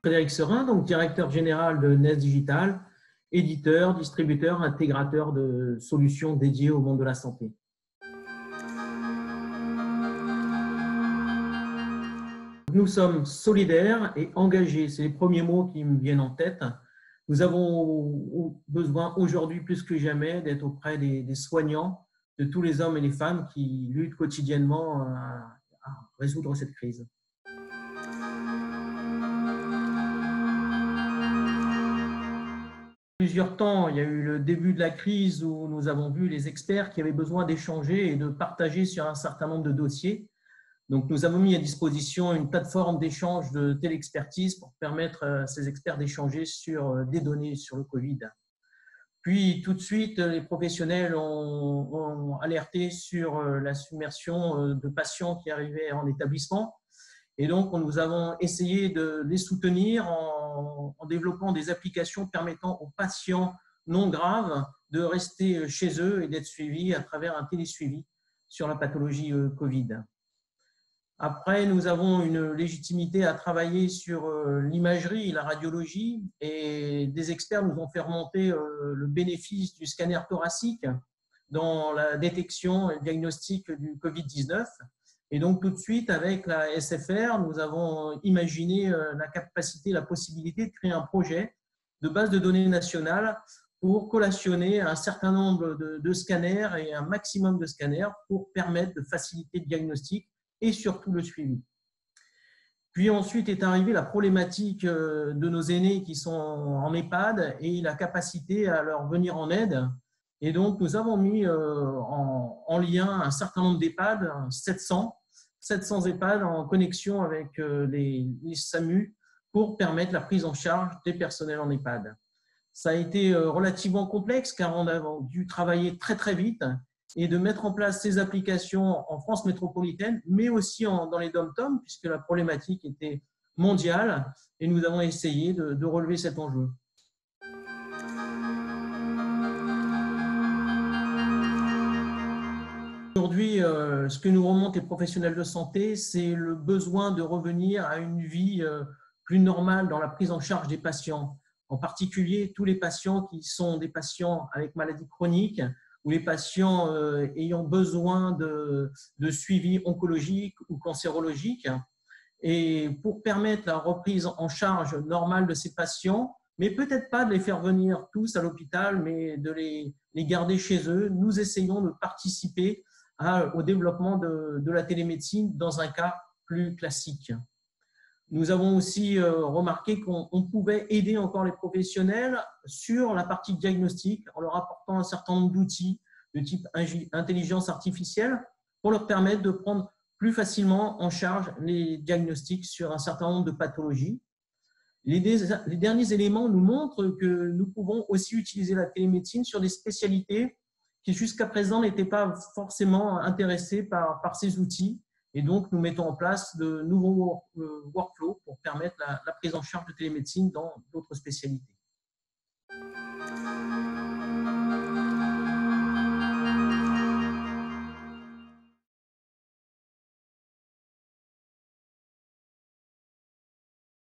Frédéric Serin, donc directeur général de NES Digital, éditeur, distributeur, intégrateur de solutions dédiées au monde de la santé. Nous sommes solidaires et engagés, c'est les premiers mots qui me viennent en tête. Nous avons besoin aujourd'hui plus que jamais d'être auprès des soignants, de tous les hommes et les femmes qui luttent quotidiennement à résoudre cette crise. Plusieurs temps, il y a eu le début de la crise où nous avons vu les experts qui avaient besoin d'échanger et de partager sur un certain nombre de dossiers. Donc, nous avons mis à disposition une plateforme d'échange de télexpertise pour permettre à ces experts d'échanger sur des données sur le Covid. Puis, tout de suite, les professionnels ont alerté sur la submersion de patients qui arrivaient en établissement. Et donc, nous avons essayé de les soutenir en développant des applications permettant aux patients non graves de rester chez eux et d'être suivis à travers un télésuivi sur la pathologie Covid. Après, nous avons une légitimité à travailler sur l'imagerie et la radiologie et des experts nous ont fait remonter le bénéfice du scanner thoracique dans la détection et le diagnostic du Covid-19. Et donc, tout de suite, avec la SFR, nous avons imaginé la possibilité de créer un projet de base de données nationale pour collationner un certain nombre de scanners et un maximum de scanners pour permettre de faciliter le diagnostic et surtout le suivi. Puis ensuite est arrivée la problématique de nos aînés qui sont en EHPAD et la capacité à leur venir en aide. Et donc, nous avons mis en lien un certain nombre d'EHPAD, 700 EHPAD en connexion avec les SAMU pour permettre la prise en charge des personnels en EHPAD. Ça a été relativement complexe car on a dû travailler très très vite et de mettre en place ces applications en France métropolitaine, mais aussi dans les dom-toms, puisque la problématique était mondiale et nous avons essayé de relever cet enjeu. Aujourd'hui, ce que nous remontent les professionnels de santé, c'est le besoin de revenir à une vie plus normale dans la prise en charge des patients, en particulier tous les patients qui sont des patients avec maladies chroniques ou les patients ayant besoin de suivi oncologique ou cancérologique. Et pour permettre la reprise en charge normale de ces patients, mais peut-être pas de les faire venir tous à l'hôpital, mais de les garder chez eux, nous essayons de participer au développement de la télémédecine dans un cas plus classique. Nous avons aussi remarqué qu'on pouvait aider encore les professionnels sur la partie diagnostic en leur apportant un certain nombre d'outils de type intelligence artificielle pour leur permettre de prendre plus facilement en charge les diagnostics sur un certain nombre de pathologies. Les derniers éléments nous montrent que nous pouvons aussi utiliser la télémédecine sur des spécialités qui jusqu'à présent n'étaient pas forcément intéressées par ces outils. Et donc, nous mettons en place de nouveaux workflows pour permettre la prise en charge de télémédecine dans d'autres spécialités.